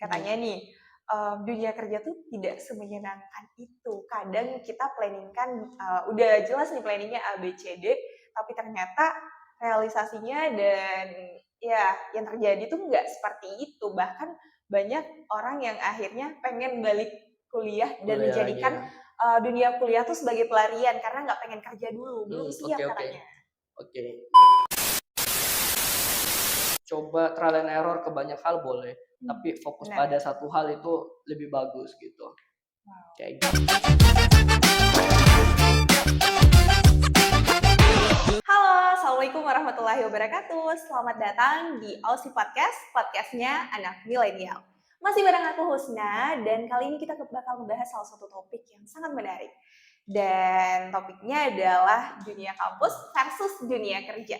Katanya nih, dunia kerja tuh tidak semenyenangkan itu. Kadang kita planning-kan, udah jelas nih planning-nya A, B, C, D, tapi ternyata realisasinya dan ya yang terjadi tuh nggak seperti itu. Bahkan banyak orang yang akhirnya pengen balik kuliah dan Kuliah lagi menjadikan, ya. dunia kuliah tuh sebagai pelarian karena nggak pengen kerja dulu, belum siap Oke oke. katanya. Oke. Coba trial and error ke banyak hal boleh, tapi fokus Benar. pada satu hal itu lebih bagus gitu. Wow. Kayak gitu. Halo, Assalamualaikum warahmatullahi wabarakatuh. Selamat datang di Aussie Podcast, podcastnya anak milenial. Masih bareng aku Husna, dan kali ini kita bakal membahas salah satu topik yang sangat menarik. Dan topiknya adalah dunia kampus versus dunia kerja.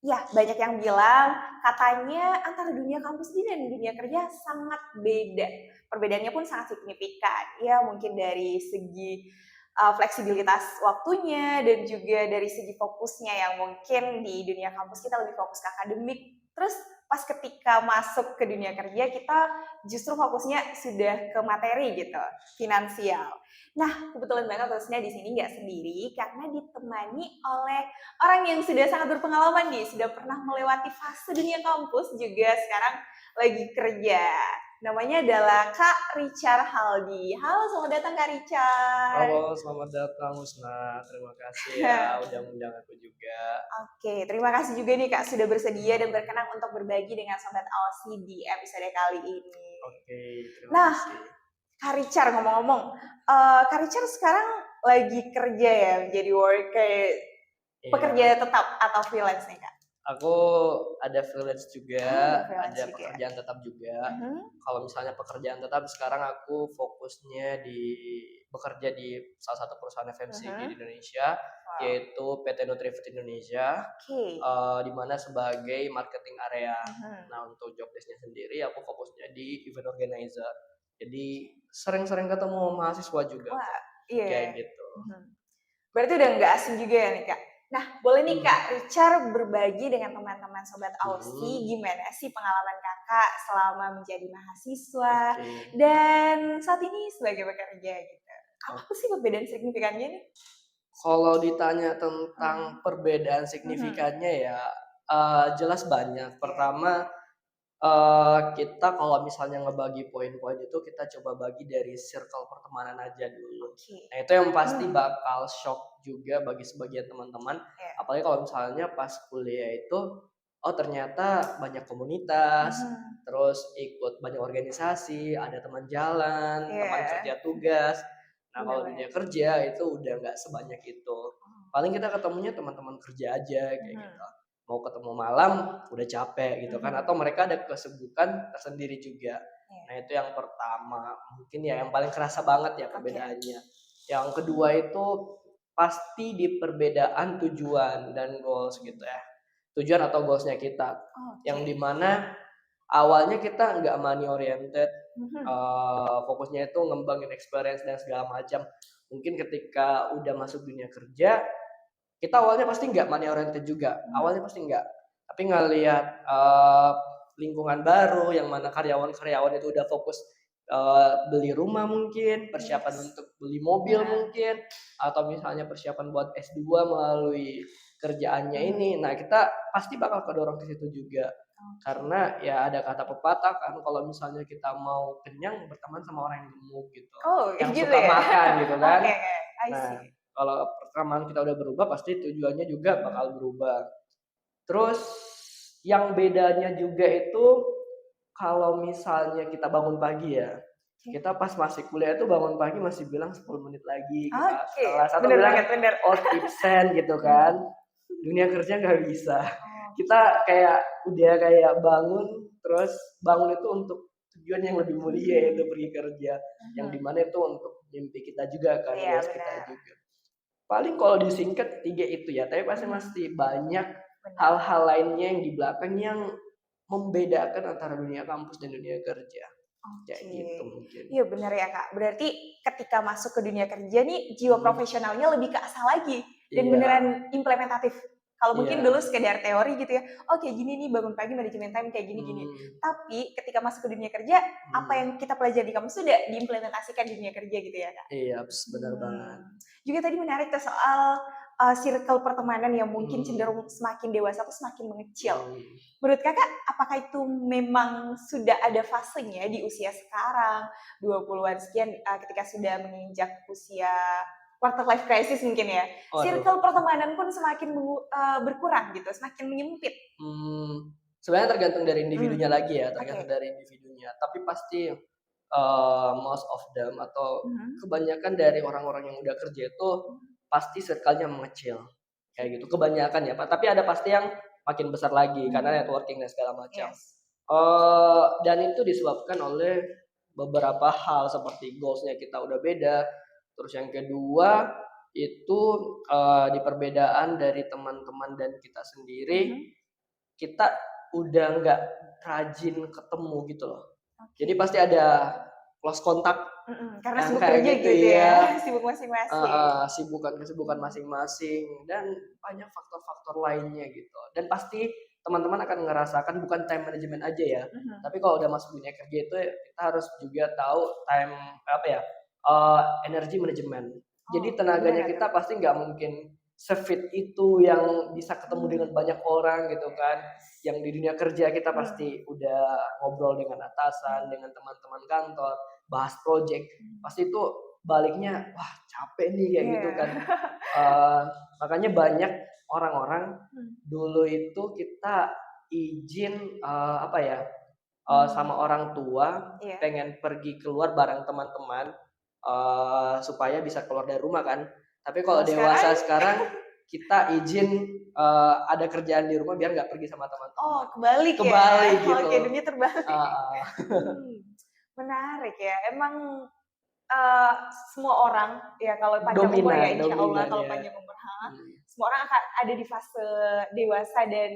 Ya, banyak yang bilang katanya antara dunia kampus ini dan dunia kerja sangat beda. Perbedaannya pun sangat signifikan. Ya, mungkin dari segi fleksibilitas waktunya dan juga dari segi fokusnya yang mungkin di dunia kampus kita lebih fokus ke akademik. Terus pas ketika masuk ke dunia kerja kita justru fokusnya sudah ke materi gitu, finansial. Nah, kebetulan banget khususnya di sini nggak sendiri karena ditemani oleh orang yang sudah sangat berpengalaman nih, sudah pernah melewati fase dunia kampus juga sekarang lagi kerja. Namanya adalah Kak Richard Haldi. Halo, selamat datang Kak Richard. Halo, selamat datang Husna. Terima kasih ya udah ngundang aku juga. Oke, terima kasih juga nih Kak sudah bersedia dan berkenan untuk berbagi dengan Sobat Aussie di episode kali ini. Oke, terima Nah, kasih. Kak Richard ngomong-ngomong, Kak Richard sekarang lagi kerja ya, menjadi kayak pekerja Iya, tetap atau freelance nih Kak? aku ada freelance juga, Freelance ada juga. pekerjaan tetap juga. Mhm. Kalau misalnya pekerjaan tetap sekarang aku fokusnya bekerja di salah satu perusahaan FMCG di Indonesia, Wow. yaitu PT Nutrifood Indonesia, Oke. di mana sebagai marketing area. Mhm. Nah, untuk job desk-nya sendiri aku fokusnya di event organizer. Jadi sering-sering ketemu mahasiswa juga Wah, kok, kayak iya. gitu. Berarti udah nggak asing juga ya nih Kak? Nah, boleh nih Kak Richard berbagi dengan teman-teman Sobat Aussie gimana sih pengalaman Kakak selama menjadi mahasiswa Oke. dan saat ini sebagai pekerja gitu. Apa sih perbedaan signifikannya nih? Kalau ditanya tentang perbedaan signifikannya ya, jelas banyak. Pertama, kita kalau misalnya ngebagi poin-poin itu kita coba bagi dari circle pertemanan aja dulu. Oke. Nah, itu yang pasti bakal shock juga bagi sebagian teman-teman, Iya. apalagi kalau misalnya pas kuliah itu, oh ternyata banyak komunitas, terus ikut banyak organisasi, ada teman jalan, teman Iya. kerja tugas. Nah, kalau Benar-benar. dunia kerja itu udah nggak sebanyak itu. Paling kita ketemunya teman-teman kerja aja kayak gitu. Mau ketemu malam udah capek gitu kan, atau mereka ada kesibukan tersendiri juga. Iya. Nah, itu yang pertama, mungkin ya yang paling kerasa banget ya perbedaannya. Yang kedua itu pasti di perbedaan tujuan dan goals gitu ya. Tujuan atau goals-nya kita. Yang dimana awalnya kita nggak money oriented, fokusnya itu ngembangin experience dan segala macam. Mungkin ketika udah masuk dunia kerja, kita awalnya pasti nggak money oriented juga, awalnya pasti nggak. Tapi ngelihat lingkungan baru yang mana karyawan-karyawan itu udah fokus beli rumah mungkin, persiapan untuk beli mobil mungkin, atau misalnya persiapan buat S2 melalui kerjaannya ini. Nah, kita pasti bakal kedorong ke situ juga. Karena ya ada kata pepatah kan, kalau misalnya kita mau kenyang berteman sama orang yang gemuk gitu. Oh, Yang gitu suka ya? makan gitu kan. Oke, I Nah, see. kalau pertemanan kita udah berubah pasti tujuannya juga bakal berubah. Terus yang bedanya juga itu kalau misalnya kita bangun pagi ya, kita pas masih kuliah itu bangun pagi masih bilang 10 menit lagi kita Oke, kelas, atau bener bilang, banget, bener. "Oh tipsen," gitu kan. Dunia kerja nggak bisa. Kita kayak udah kayak bangun, terus bangun itu untuk tujuan yang lebih mulia yaitu pergi kerja, yang dimana itu untuk mimpi kita juga kan, Iya, goals kita benar. juga. Paling kalau disingkat 3 itu ya, tapi pasti masih banyak Benar. hal-hal lainnya yang di belakang yang membedakan antara dunia kampus dan dunia kerja. Kayak gitu mungkin. Iya benar ya Kak. Berarti ketika masuk ke dunia kerja nih jiwa profesionalnya lebih keasah lagi dan Iya. beneran implementatif. Kalau mungkin dulu Iya. sekedar teori gitu ya, oh kayak gini nih bangun pagi manajemen time kayak gini-gini. Hmm. Tapi ketika masuk ke dunia kerja, apa Hmm. yang kita pelajari di kampus sudah diimplementasikan di dunia kerja gitu ya Kak? Iya, benar banget. Juga tadi menarik tuh soal circle pertemanan yang mungkin Hmm. cenderung semakin dewasa tuh semakin mengecil. Hmm. Menurut Kakak, apakah itu memang sudah ada fasenya di usia sekarang, 20-an sekian, ketika sudah menginjak usia quarter life crisis mungkin ya, Waduh. circle pertemanan pun semakin berkurang gitu, semakin menyempit? Sebenarnya tergantung dari Mmm, individunya lagi ya, oke. tergantung dari individunya. Tapi pasti, most of them atau Mhm. kebanyakan dari orang-orang yang udah kerja itu pasti circle-nya mengecil, kayak gitu. Kebanyakan ya, Pak, tapi ada pasti yang makin besar lagi karena Mhm. networking dan segala macam. Yes. Dan itu disebabkan oleh beberapa hal seperti goals-nya kita udah beda, terus yang kedua itu, di perbedaan dari teman-teman dan kita sendiri, Mhm. kita udah nggak rajin ketemu gitu loh. Jadi Oke. pasti ada lost contact Karena yang sibuk kayak kerja gitu gitu ya, ya. sibuk masing-masing. Heeh, kesibukan masing-masing dan banyak faktor-faktor lainnya gitu. Dan pasti teman-teman akan ngerasakan bukan time management aja ya, Mhm. tapi kalau udah masuk dunia kerja itu kita harus juga tahu time apa ya, energi manajemen. Jadi Oh, tenaganya gimana tuh? kita pasti nggak mungkin se-fit itu yang bisa ketemu dengan banyak orang gitu kan. Yes. Yang di dunia kerja kita Mhm. pasti udah ngobrol dengan atasan, dengan teman-teman kantor, bahas project, Mhm. pasti itu baliknya, "Wah capek nih," kayak gitu Iya. kan. Eee, Makanya banyak orang-orang Mmm. dulu itu kita izin, apa ya, sama Mmm. orang tua Iya. pengen pergi keluar bareng teman-teman, supaya bisa keluar dari rumah kan. Tapi kalau Kalau sekarang? dewasa sekarang kita izin, ada kerjaan di rumah biar nggak pergi sama Oh, teman-teman. kebalik ya? Kebalik Oke, gitu. dunia terbalik. Heeh. Mmm, menarik ya. Emang, semua orang ya kalau panjang umur ya Dominan insyaallah dominan kalau ya. panjang umur Mhm. semua orang akan ada di fase dewasa dan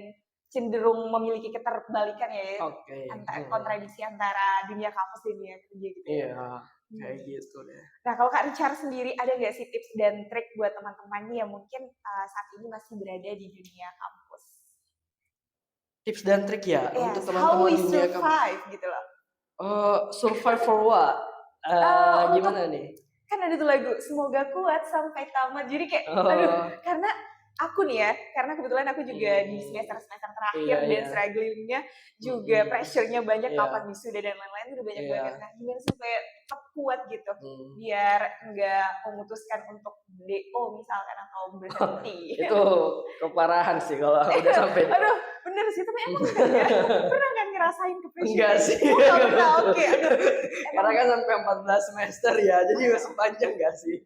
cenderung memiliki keterbalikan ya, Oke, kontradiksi antara dunia kampus dan dunia kerja gitu ya. iya, kayak Mmm. gitu deh. Nah, kalau Kak Richard sendiri ada nggak sih tips dan trik buat teman-temannya yang mungkin, saat ini masih berada di dunia kampus? Tips dan trik ya untuk Yes, how teman-teman we di dunia survive gitu loh. survive for what? Untuk Gimana nih? kan ada tuh lagu, "Semoga kuat sampai tamat." Jadi kayak, aduh, Oh, karena aku nih ya, karena kebetulan aku juga di mmm, semester-semester terakhir iya dan iya, struggling-nya juga mhm, pressure-nya banyak, iya kapan wisuda dan lain-lain udah banyak banget. iya, Nah, gimana sih supaya tetap kuat gitu, mmm. biar nggak memutuskan untuk DO misalkan atau berhenti? Itu keparahan sih kalau udah sampai di Aduh, bener sih, tapi emang kan ya, pernah kan ngerasain ke-pressure enggak kayak sih, gitu? Oh, nggak pernah, betul. oke, aduh, emang Karena kan sampai 14 semester ya, jadi masih panjang nggak sih?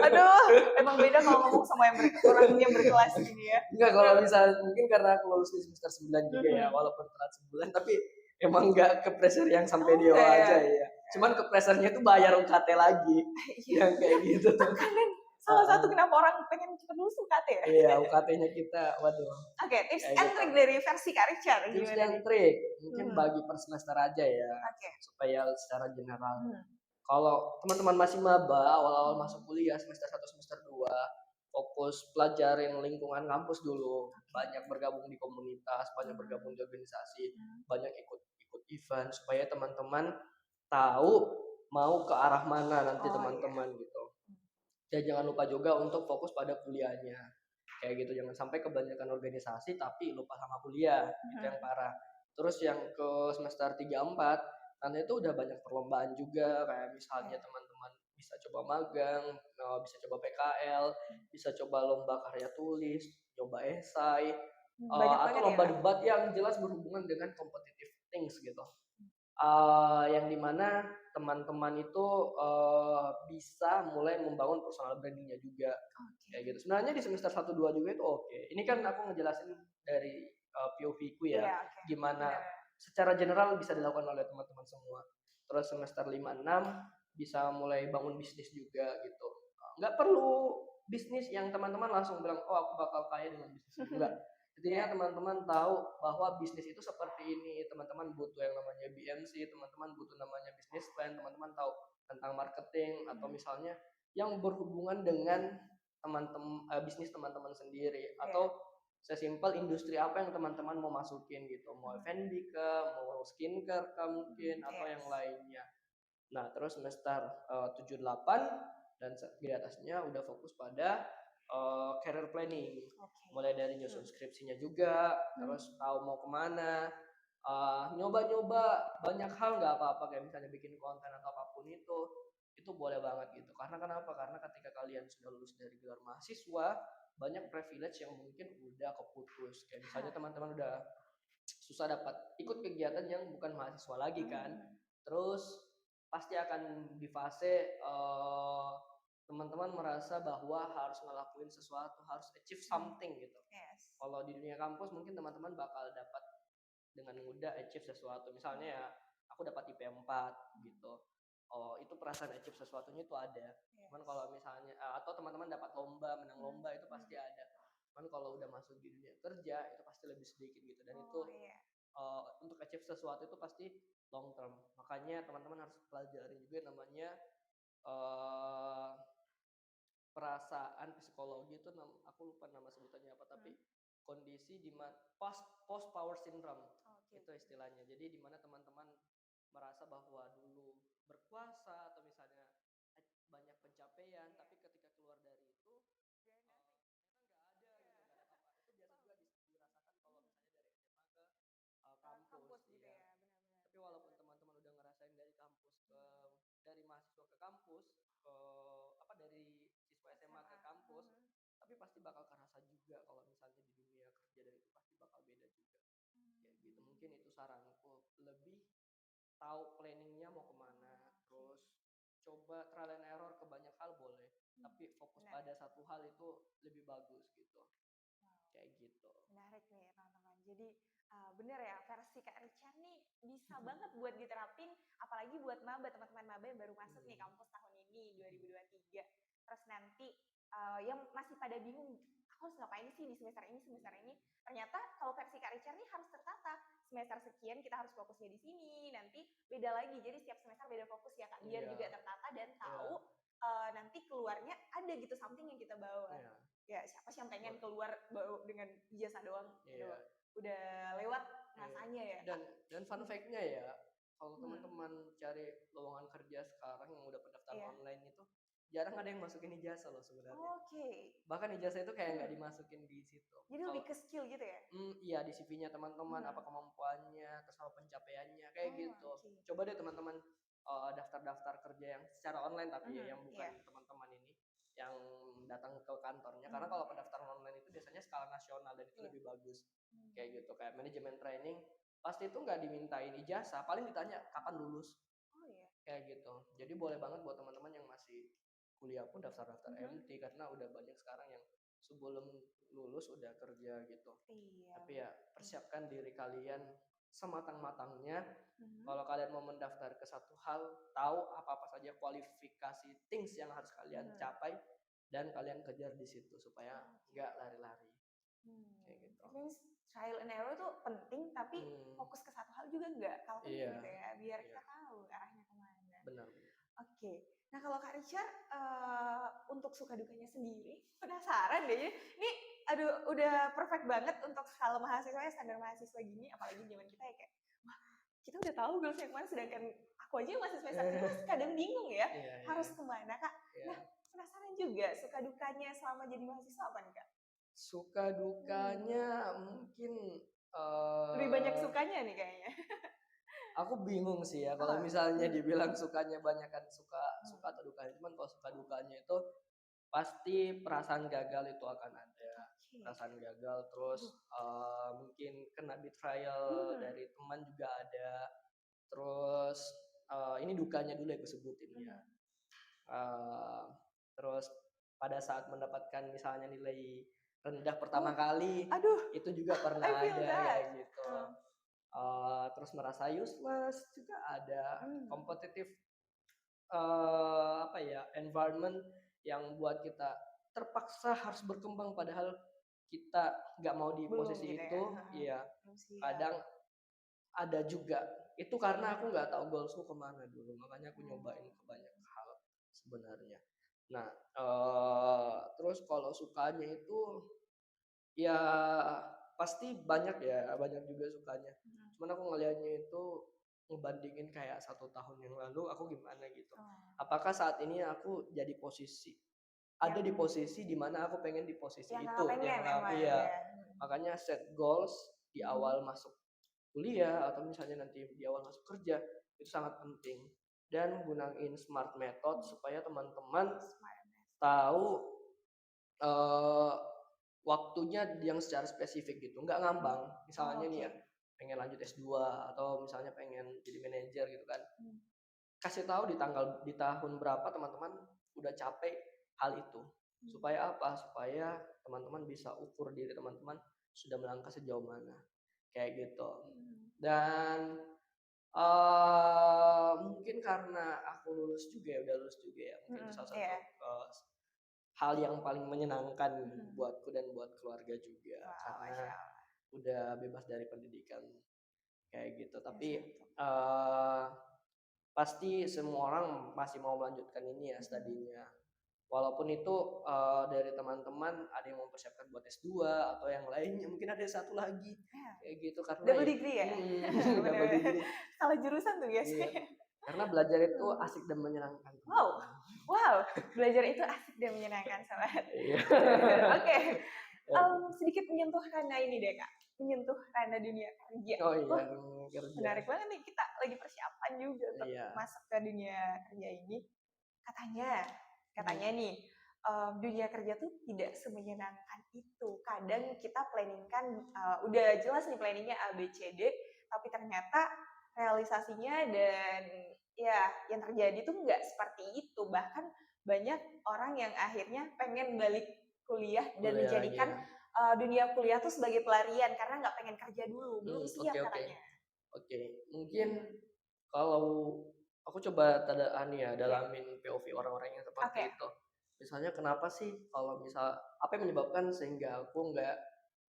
aduh, emang beda kalau ngomong sama orang yang berkelas gini ya. Enggak, kalau Aduh. misal mungkin karena aku lulus di semester 9 juga ya, Mhm. walaupun telat sebulan, tapi emang nggak ke-pressure yang sampai Oh, DO enggak ya? aja ya. Cuman ke-pressure-nya itu bayar UKT lagi, Iya, yang kayak gitu tuh. tekanan salah Heeh. satu kenapa orang pengen cepet lulus UKT ya? Iya, UKT-nya kita waduh, Oke, tips kayak and gitu. trik dari versi Kak Richard Tips gimana dan nih? trik, mungkin Mhm, bagi per semester aja ya, oke. supaya secara general. Mhm. Kalau teman-teman masih maba, awal-awal masuk kuliah semester 1 semester 2 fokus pelajarin lingkungan kampus dulu. Oke. Banyak bergabung di komunitas, banyak bergabung Mmm, di organisasi, mhm. banyak ikut ikut event supaya teman-teman tahu mau ke arah mana nanti Oh, iya. teman-teman gitu. Dan jangan lupa juga untuk fokus pada kuliahnya. Kayak gitu, jangan sampai kebanyakan organisasi tapi lupa sama kuliah, itu yang Mhm. parah. Terus yang ke semester 3 4 nanti itu udah banyak perlombaan juga, kayak misalnya Oke. teman-teman bisa coba magang, bisa coba PKL, bisa coba lomba karya tulis, coba esai, Banyak atau banget ya, lomba Kak? debat yang jelas berhubungan dengan competitive things gitu. Yang di mana teman-teman itu, bisa mulai membangun personal branding-nya juga, Oke. kayak gitu. Sebenarnya di semester 1 2 juga itu oke. Ini kan aku ngejelasin dari, POV-ku ya, Iya, oke. gimana Bener. secara general bisa dilakukan oleh teman-teman semua. Terus semester 5 6 bisa mulai bangun bisnis juga gitu. Nggak perlu bisnis yang teman-teman langsung bilang, "Oh aku bakal kaya dengan bisnis ini," enggak. Intinya Iya. teman-teman tahu bahwa bisnis itu seperti ini, teman-teman butuh yang namanya BMC, teman-teman butuh namanya business plan, teman-teman tahu tentang marketing atau Mhm. misalnya yang berhubungan dengan bisnis teman-teman sendiri Iya. atau sesimpel industri apa yang teman-teman mau masukin gitu, mau F&B ke, mau skincare ke mungkin atau yang Yes. lainnya. Nah, terus semester 7 8 dan di atasnya udah fokus pada career planning. Oke. Mulai dari nyusun skripsinya juga, terus tahu mau kemana, nyoba-nyoba banyak hal nggak apa-apa kayak misalnya bikin konten atau apapun itu boleh banget gitu. Karena kenapa? Karena ketika kalian sudah lulus dari gelar mahasiswa, banyak privilege yang mungkin udah keputus. Kayak misalnya teman-teman udah susah dapat ikut kegiatan yang bukan mahasiswa lagi kan. Terus pasti akan di fase teman-teman merasa bahwa harus ngelakuin sesuatu, harus achieve something gitu. Yes. Kalau di dunia kampus mungkin teman-teman bakal dapat dengan mudah achieve sesuatu. Misalnya ya, aku dapat IP 4 gitu. Oh, itu perasaan achieve sesuatunya itu ada. Cuman kalau misalnya atau teman-teman dapat lomba, menang lomba itu pasti ada. Cuman kalau udah masuk di dunia kerja itu pasti lebih sedikit gitu. Dan itu Iya. untuk achieve sesuatu itu pasti long term. Makanya teman-teman harus pelajari juga yang namanya uh, perasaan psikologi itu aku lupa nama sebutannya apa, tapi kondisi di mana post power syndrome itu istilahnya. Jadi di mana teman-teman merasa bahwa dulu berkuasa atau misalnya banyak pencapaian, tapi ketika keluar dari itu ternyata nggak ada gitu, nggak ada apa-apa. Itu biasa juga dirasakan kalau misalnya dari SMA ke kampus Gitu ya. ya, benar-benar. Tapi walaupun teman-teman udah ngerasain dari kampus ke dari mahasiswa ke kampus ke dari siswa SMA ke kampus, tapi pasti bakal kerasa juga kalau misalnya di dunia kerja, dan itu pasti bakal beda juga. Kayak gitu. Mungkin itu saranku, lebih tahu planningnya mau kemana, terus coba trial and error ke banyak hal boleh, tapi fokus pada satu hal itu lebih bagus gitu. Kayak gitu. Menarik nih teman-teman. Jadi bener ya, versi Kak Richard nih bisa banget buat diterapin, apalagi buat maba, teman-teman maba yang baru masuk nih kampus tahun ini 2023. Terus nanti yang masih pada bingung, aku harus ngapain sih di semester ini. Ternyata kalau versi Kak Richard nih harus tertata. Semester sekian kita harus fokusnya di sini, nanti beda lagi. Jadi setiap semester beda fokus ya Kak, biar juga tertata dan tahu nanti keluarnya ada gitu something yang kita bawa. Ya siapa sih yang pengen keluar dengan ijazah doang gitu, udah lewat rasanya ya. Dan fun fact-nya ya, kalau teman-teman cari lowongan kerja sekarang yang udah pendaftaran online itu jarang ada yang masukin ijazah loh sebenarnya. Bahkan ijazah itu kayak nggak dimasukin di situ. Jadi lebih ke skill gitu ya? Iya, di CV-nya teman-teman apa kemampuannya, terus apa pencapaiannya kayak gitu. Coba deh teman-teman daftar-daftar kerja yang secara online, tapi yang bukan teman-teman ini yang datang ke kantornya, karena kalau pendaftaran online itu biasanya skala nasional dan itu lebih bagus. Kayak gitu, kayak manajemen training pasti itu nggak dimintain ijazah, paling ditanya kapan lulus. Kayak gitu. Jadi boleh banget buat teman-teman yang masih kuliah pun daftar-daftar MT, karena udah banyak sekarang yang sebelum lulus udah kerja gitu. Tapi ya persiapkan diri kalian sematang-matangnya. Kalau kalian mau mendaftar ke satu hal, tahu apa-apa saja kualifikasi things yang harus kalian capai dan kalian kejar di situ supaya nggak lari-lari. Kayak gitu. Means trial and error itu penting, tapi fokus ke satu hal juga nggak kalau gitu ya, biar kita tahu arahnya kemana. Benar. Oke. Nah kalau Kak Richard untuk suka dukanya sendiri, penasaran deh. Ini aduh udah perfect banget untuk kalau mahasiswa ya, standar mahasiswa gini, apalagi zaman kita ya kayak, wah kita udah tahu goals yang kemana, sedangkan aku aja masih semester itu kadang bingung ya, harus kemana Kak. Nah penasaran juga suka dukanya selama jadi mahasiswa apa nih Kak? Suka dukanya mungkin lebih banyak sukanya nih kayaknya. Aku bingung sih ya kalau misalnya dibilang sukanya banyak kan suka atau dukanya. Cuman kalau suka dukanya itu pasti perasaan gagal itu akan ada. Perasaan gagal, terus mungkin kena betrayal dari teman juga ada. Terus ini dukanya dulu yang aku sebutin ya. Terus pada saat mendapatkan misalnya nilai rendah pertama kali, itu juga pernah ada kayak gitu. Terus merasa useless juga ada. Kompetitif environment yang buat kita terpaksa harus berkembang padahal kita nggak mau di posisi gitu itu ya. Kadang ada juga itu karena aku nggak tahu goalsku kemana dulu, makanya aku nyobain ke banyak hal sebenarnya. Nah terus kalau sukanya itu Ya pasti banyak ya, banyak juga sukanya. Mhm. Cuman aku ngelihatnya itu ngebandingin kayak 1 tahun yang lalu aku gimana gitu. Oh, Apakah saat ini aku jadi ada yang di posisi di mana aku pengen di posisi yang Kakak itu, pengen emang iya. ya? Makanya set goals di Mhm. awal masuk kuliah atau misalnya nanti di awal masuk kerja, itu sangat penting. Dan gunain smart method Mhm. supaya teman-teman Smart method. tahu Eee, waktunya yang secara spesifik gitu, nggak ngambang. Oh, Misalnya nih oke. ya, pengen lanjut S2 atau misalnya pengen jadi manajer gitu kan, Mmm. kasih tahu di tahun berapa teman-teman udah capek hal itu. Mmm. Supaya apa? Supaya teman-teman bisa ukur diri teman-teman sudah melangkah sejauh mana, kayak gitu. Mhm. Dan, mungkin karena aku lulus juga ya, udah lulus juga ya, mungkin itu Mhm, salah satu, iya. hal yang paling menyenangkan Mhm. buatku dan buat keluarga juga, Wah, karena Masya Allah. udah bebas dari pendidikan kayak gitu. Tapi, S1. pasti semua orang masih mau melanjutkan ini ya Mhm. studinya. Walaupun itu, dari teman-teman ada yang mempersiapkan buat S2 atau yang lainnya, mungkin ada satu lagi Iya, kayak gitu karena double ya degree ya? double Bener bener. degree, Salah jurusan tuh iya. biasanya. Karena belajar itu Mmm. asik dan menyenangkan Wow teman-teman. wow, belajar itu asik dan menyenangkan sobat. Iya. Bener bener. Oke, Oke. sedikit menyentuh ranah ini deh, Kak, menyentuh ranah dunia kerja. Oh iya, Wah, kerja. menarik banget nih, kita lagi persiapan juga untuk Iya. masuk ke dunia kerja ini. Katanya katanya Mhm. nih, dunia kerja tuh tidak semenyenangkan itu. Kadang kita planning kan, udah jelas nih planning-nya A, B, C, D, tapi ternyata realisasinya dan ya yang terjadi tuh nggak seperti itu. Bahkan banyak orang yang akhirnya pengen balik kuliah dan Kuliah lagi menjadikan, ya? dunia kuliah tuh sebagai pelarian karena nggak pengen kerja dulu, belum Oke siap oke. katanya. Oke, mungkin Mhm, kalau aku coba ya, iya, dalamin POV orang-orang yang oke. seperti itu. Misalnya kenapa sih kalau apa yang menyebabkan sehingga aku nggak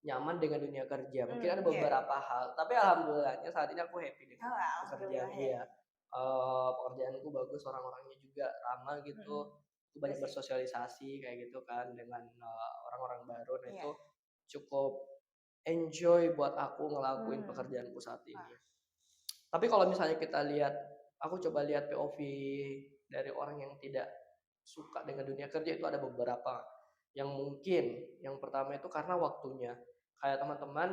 nyaman dengan dunia kerja? Mungkin ada Iya. beberapa hal, tapi alhamdulillahnya saat ini aku happy dengan Oh, pekerjaan alhamdulillah ya. iya. Pekerjaanku bagus, orang-orangnya juga ramah gitu, Mhm, aku banyak terus ya? bersosialisasi kayak gitu kan dengan, orang-orang baru. Nah Iya. itu cukup enjoy buat aku ngelakuin Mmm, pekerjaanku saat wah, ini. Tapi kalau misalnya kita lihat, aku coba lihat POV dari orang yang tidak suka dengan dunia kerja itu ada beberapa. Yang mungkin, yang pertama itu karena waktunya. Kayak teman-teman,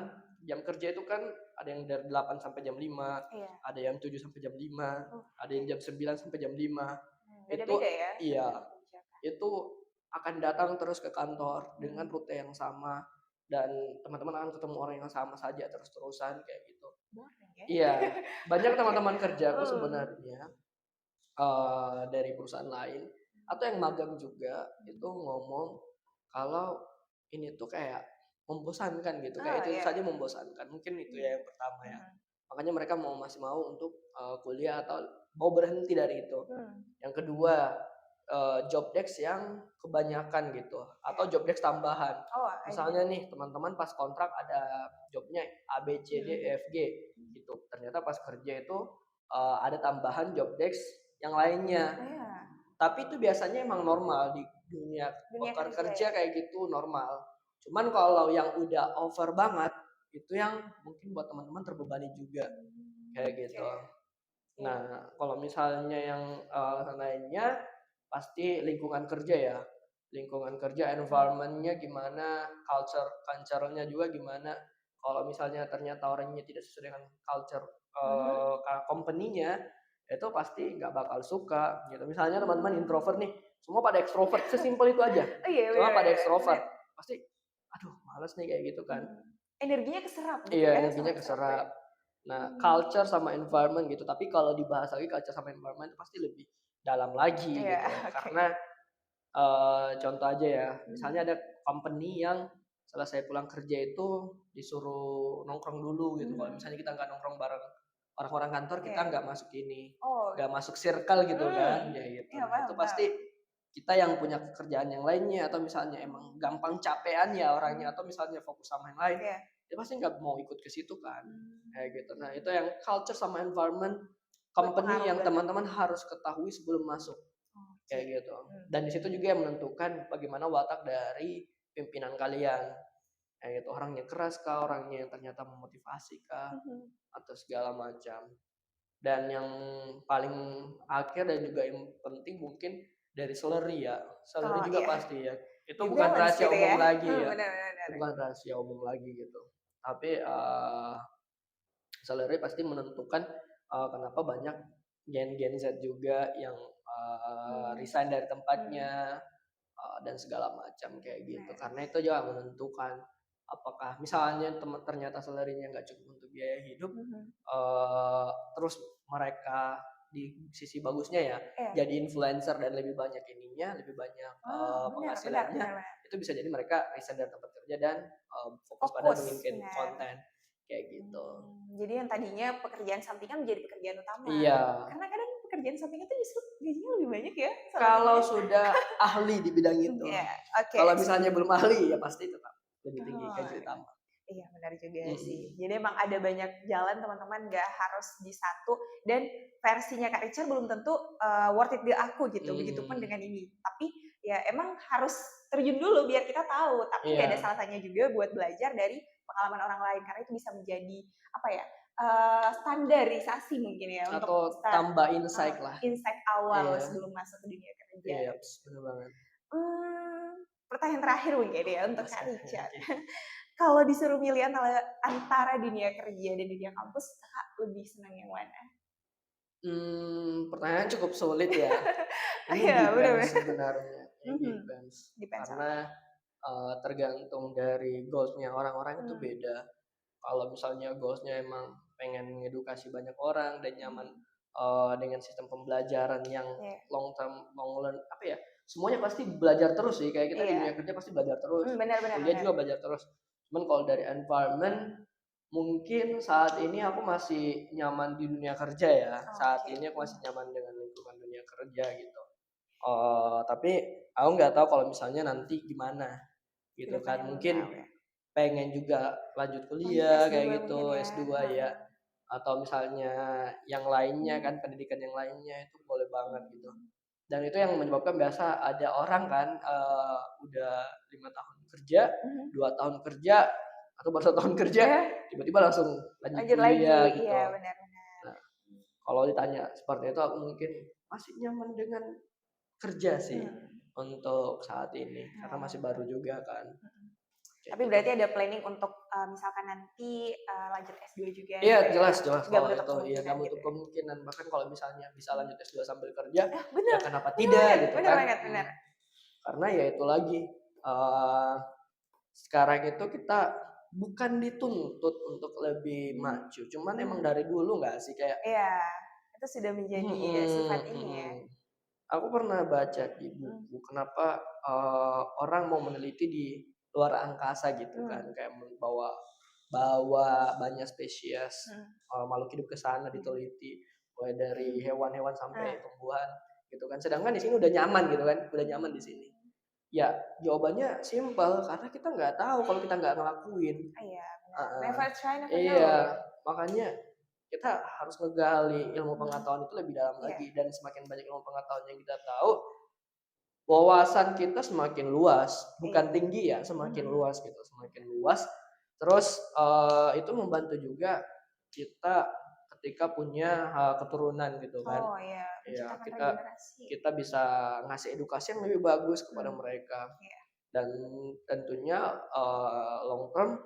jam kerja itu kan ada yang dari 8 sampai jam 5, iya. ada yang 7 sampai jam 5, ada yang Oke. jam 9 sampai jam 5. Beda-beda Itu ya iya, jam kerja. itu akan datang terus ke kantor dengan Mhm, rute yang sama dan teman-teman akan ketemu orang yang sama saja terus-terusan kayak gitu. boring ya? Iya, banyak Oke. teman-teman kerjaku Mmm, sebenarnya, dari perusahaan lain atau yang magang juga itu mhm. ngomong kalau ini tuh kayak membosankan gitu, kayak Oh, itu iya saja iya. membosankan. Mungkin itu Mmm, ya yang pertama ya. mhm, Makanya mereka masih mau untuk, kuliah atau mau berhenti dari itu. mmm, Yang kedua, job desk yang kebanyakan gitu atau iya. job desk tambahan. Oh, iya. Misalnya nih teman-teman pas kontrak ada jobnya A, B, C, D, Mhm, E, F, G mhm. gitu. Ternyata pas kerja itu, ada tambahan job desk yang lainnya. Iya, Tapi itu biasanya emang normal di dunia dunia kerja kerja ya? kayak gitu normal. Cuman kalau yang udah over banget, itu yang mungkin buat teman-teman terbebani juga, kayak Oke, gitu. iya. Nah, kalau misalnya yang, lainnya pasti lingkungan kerja ya. Lingkungan kerja, Mhm, environment-nya gimana, culture-nya juga gimana. Kalau misalnya ternyata orangnya tidak sesuai dengan culture, mhm, company-nya, itu pasti nggak bakal suka gitu. Misalnya teman-teman introvert mmm. nih, semua pada ekstrovert, sesimpel itu aja. Oh iya, Semua bener pada bener bener. ekstrovert, pasti, "Aduh males nih," kayak gitu kan. Mhm. Energinya keserap gitu Iya, ya sama energinya ekstrovert? keserap. Nah, Mmm, culture sama environment gitu, tapi kalau dibahas lagi culture sama environment itu pasti lebih dalam lagi iya, gitu. oke. Karena, contoh aja ya, misalnya Mhm, ada company yang selesai pulang kerja itu disuruh nongkrong dulu gitu. Kalau mhm, misalnya kita nggak nongkrong bareng orang-orang kantor, kita iya. nggak masuk ini, Oh, nggak masuk circle gitu kan, mmm, ya gitu. iya Nah, itu paham paham. pasti kita yang punya pekerjaan yang lainnya atau misalnya emang Mmm, gampang capean ya orangnya mhm, atau misalnya fokus sama yang lain, iya. dia pasti nggak mau ikut ke situ kan, kayak gitu. Nah, itu Mmm, yang culture sama environment company berpengaruh yang banget. teman-teman harus ketahui sebelum masuk, Oke, kayak gitu. mmm, Dan di situ juga yang menentukan bagaimana watak dari pimpinan kalian, Kayak gitu, orangnya keras kah, orangnya yang ternyata memotivasi kah, Mhm. atau segala macam. Dan yang paling akhir dan juga yang penting mungkin dari salary ya. Salary Oh juga iya, pasti ya. Itu bukan di-balance rahasia gitu ya? umum lagi ya. Bener bener. Itu bukan rahasia umum lagi gitu. Tapi salary pasti menentukan kenapa banyak Gen Z juga yang Mmm, resign dari mhm, tempatnya dan segala macam kayak gitu. bener. Karena itu juga menentukan apakah misalnya ternyata salary-nya nggak cukup untuk biaya hidup, Mhm. terus mereka di sisi bagusnya ya Iya. jadi influencer dan lebih banyak ininya, lebih banyak Oh, bener bener penghasilannya, bener bener. itu bisa jadi mereka resign dari tempat kerja dan fokus pada Fokus, bikin bener. konten kayak gitu. Jadi yang tadinya pekerjaan sampingan menjadi pekerjaan utama. Iya, Karena kadang pekerjaan sampingan itu justru gajinya lebih banyak ya kalau salary-nya. sudah ahli di bidang itu. Iya, oke, Kalau misalnya setuju. belum ahli ya pasti tetap lebih tinggi Oh, gaji utama. iya benar juga sih. Mhm. Jadi emang ada banyak jalan teman-teman, nggak harus di satu dan versinya Kak Richard belum tentu worth it di aku gitu. Begitupun Mhm. dengan ini. Tapi ya emang harus terjun dulu biar kita tahu. Tapi nggak ada Iya, salahnya juga buat belajar dari pengalaman orang lain karena itu bisa menjadi apa ya? Standarisasi mungkin ya untuk atau start tambah insight lah. insight awal Iya, sebelum masuk ke dunia kerja. iya, bener banget. Pertanyaan terakhir mungkin ya untuk Kak Oke. Richard. Kalau disuruh milih antara dunia kerja dan dunia kampus, Kakak lebih senang yang mana? Pertanyaan cukup sulit ya. Ini Iya, bener depends bener. sebenarnya, ini Mhm. depends. Depends on. Karena, tergantung dari goals-nya orang-orang itu Mmm, beda. Kalau misalnya goals-nya emang pengen ngedukasi banyak orang dan nyaman, mhm. dengan sistem pembelajaran yang Iya long term, long learn apa ya, semuanya pasti belajar terus sih, kayak kita di iya. dunia kerja pasti belajar terus, Bener bener kuliah bener. juga belajar terus. Cuman kalau dari environment, mungkin saat ini aku masih nyaman di dunia kerja ya, saat Oke. ini aku masih nyaman dengan lingkungan dunia kerja gitu. Tapi aku nggak tahu kalau misalnya nanti gimana, Ke gitu kan. depannya belum tahu Mungkin ya. pengen juga lanjut Lanjut kuliah S2 kayak mungkin gitu, ya? S2 ya, Heeh. atau misalnya yang lainnya Mmm. kan, pendidikan yang lainnya itu boleh banget gitu. Mmm. Dan itu yang menyebabkan biasa ada orang kan, udah 5 tahun kerja, Mhm. 2 tahun kerja, atau baru 1 tahun kerja, Iya, tiba-tiba langsung lanjut lanjut lagi. kuliah Iya, gitu. benar benar. Nah, kalau ditanya seperti itu aku mungkin masih nyaman dengan kerja sih Mmm. untuk saat ini, karena masih Oh. baru juga kan, Mhm. kayak Tapi gitu. berarti ada planning untuk, misalkan nanti, lanjut S2 juga Iya, gitu ya? jelas jelas Nggak kalau menutup itu, iya kemungkinan nggak gitu menutup ya? kemungkinan, bahkan kalau misalnya bisa Mmm. lanjut S2 sambil kerja, ya Bener kenapa bener tidak banget gitu bener kan, banget, bener. karena ya itu lagi, eee, sekarang itu kita bukan dituntut untuk lebih Mmm, maju, cuman emang mhm. dari dulu nggak sih kayak Iya, itu sudah menjadi sifat mhm ini ya? mhm. Aku pernah baca di Mmm, buku kenapa, orang mau meneliti di luar angkasa gitu kan, mmm, kayak bawa bawa banyak spesies, mhm, makhluk hidup ke sana iya. diteliti, mulai dari hewan-hewan sampai Nah, tumbuhan gitu kan. Sedangkan di sini udah nyaman gitu kan, udah nyaman di sini. mmm, Ya jawabannya simpel, karena kita nggak tahu kalau kita nggak ngelakuin. iya benar, Heeh. never try never know Iya, ya? makanya kita harus ngegali ilmu Mmm, pengetahuan itu lebih dalam iya, lagi, dan semakin banyak ilmu pengetahuan yang kita tahu, wawasan kita semakin luas, iya, bukan tinggi ya, mhm semakin mhm, luas gitu, semakin luas. Terus, itu membantu juga kita ketika punya, keturunan gitu kan. oh iya, Ya menciptakan kita regenerasi, kita bisa ngasih edukasi yang lebih bagus kepada mmm, mereka, iya, dan tentunya, long term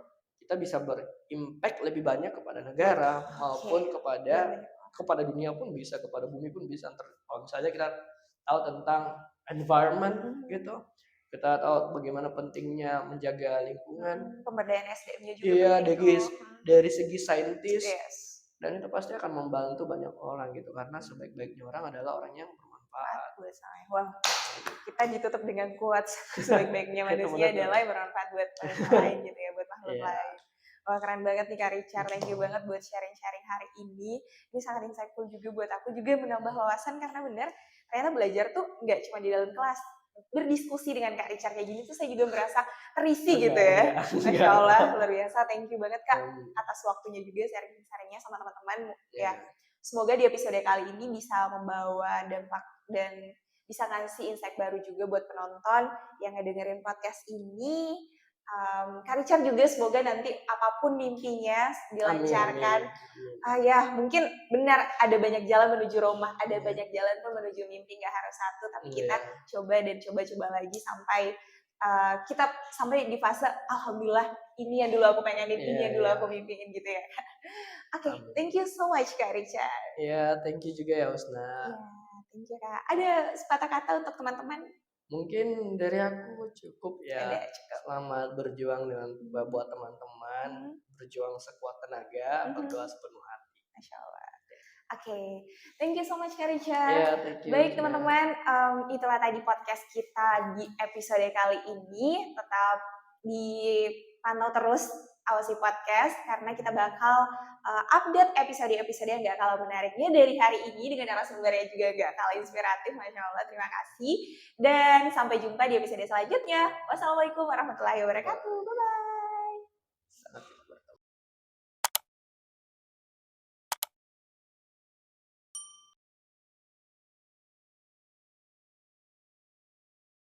kita bisa berimpact lebih banyak kepada negara oke, maupun buat kepada banyak orang, kepada dunia pun bisa, kepada bumi pun bisa. Kalau misalnya kita tahu tentang environment mhm, gitu, kita tahu bagaimana pentingnya menjaga lingkungan. pemberdayaan SDM-nya juga Iya, penting tuh, dari segi saintis, yes. dan itu pasti akan membantu banyak orang gitu, karena sebaik-baiknya orang adalah orang yang Manfaat bermanfaat. buat saya. Wah, kita ditutup dengan quotes sebaik-baiknya manusia Bener adalah bener. yang bermanfaat buat manusia lain gitu ya, buat makhluk Iya. lain. Wah, keren banget nih Kak Richard. Thank you banget buat sharing-sharing hari ini. Ini sangat insightful juga buat aku juga menambah wawasan karena benar ternyata belajar tuh nggak cuma di dalam kelas. Berdiskusi dengan Kak Richard kayak gini tuh saya juga merasa terisi gitu ya. Masya Enggak Allah, dong. luar biasa. Thank you banget Kak Mmm, atas waktunya juga sharing-sharingnya sama teman-teman ya. iya. Semoga di episode kali ini bisa membawa dampak dan bisa ngasih insight baru juga buat penonton yang ngedengerin podcast ini. Kak Richard juga semoga nanti apapun mimpinya Amin, dilancarkan. amin, amin. Ya mungkin benar ada banyak jalan menuju Roma, ada Iya. banyak jalan pun menuju mimpi, nggak harus satu, tapi kita Iya, coba dan coba-coba lagi sampai kita sampai di fase alhamdulillah ini yang dulu aku pengenin, ini iya, yang dulu iya. aku mimpiin gitu ya. Oke, Amin. thank you so much Kak Richard. Iya, thank you juga ya Husna. Iya, thank you Kak. Ada sepatah kata untuk teman-teman? Mungkin dari aku cukup Ada, ya. cukup. Selamat berjuang dengan buat teman-teman, Mhm, berjuang sekuat tenaga, berdoa mhm. sepenuh hati. Masya Allah. Oke, thank you so much Kak Iya, Richard. thank you Baik Husna. teman-teman, itulah tadi podcast kita di episode kali ini. Tetap dipantau terus Awasi Podcast karena kita bakal update episode-episode yang gak kalah menariknya dari hari ini dengan narasumber yang juga gak kalah inspiratif. Masya Allah, terima kasih. Dan sampai jumpa di episode selanjutnya. Wassalamualaikum warahmatullahi wabarakatuh. Bye-bye.